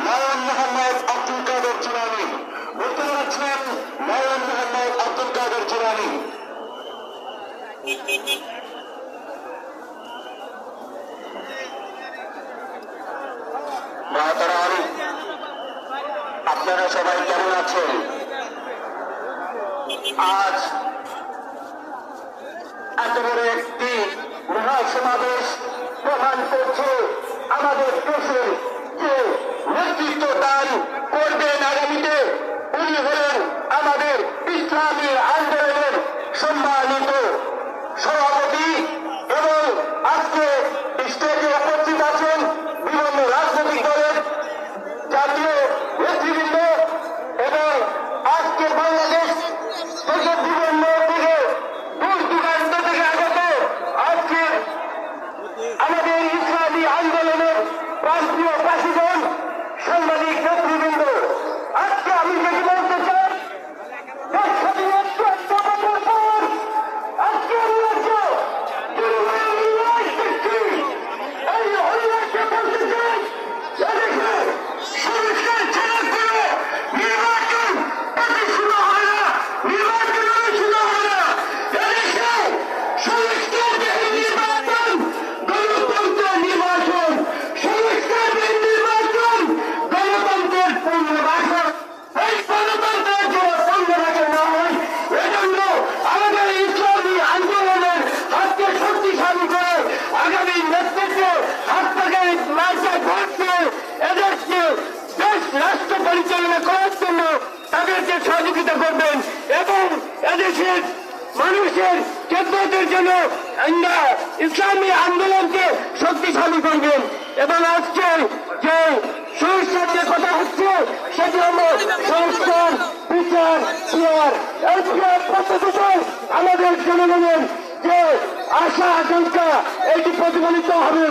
নয়ন মোহাম্মদ আব্দুল কাদের জিলানী। বক্তব্য রাখছেন নয়ন মোহাম্মদ আব্দুল কাদের জিলানী। আপনারা সবাই কেমন আছেন? আজ এত বড় একটি মহাসমাবেশ প্রমাণ করছে আমাদের দেশের যে নেতৃত্ব দান করবেন আগামীতে উনি হলেন আমাদের ইসলামী আন্দোলনের সম্মানিত সভাপতি এবং আজকে স্টেজে উপস্থিত আছেন বিভিন্ন রাজনৈতিক দলের জাতীয় নেতৃবৃন্দ এবং আজকে বাংলাদেশ থেকে বিভিন্ন দিকে দূর দূরান্ত থেকে আগত আজকে আমাদের ইসলামী আন্দোলনের প্রান্তীয় প্রাসীগণ সাংবাদিক নেতৃবৃন্দ, আজকে আমি যেটি বলতে চাই আজকে রাষ্ট্র পরিচালনা করার জন্য তাদেরকে সহযোগিতা করবেন এবং এদেশের মানুষের খেদমতের জন্য ইসলামী আন্দোলনকে শক্তিশালী করবেন। এবং আজকে যে সংস্কার যে কথা হচ্ছে সেটি হলো সংস্কার, বিচার, পিয়ার পদ্ধতিতে আমাদের জনগণের যে আশা আকাঙ্ক্ষা এটি প্রতিফলিত হবে।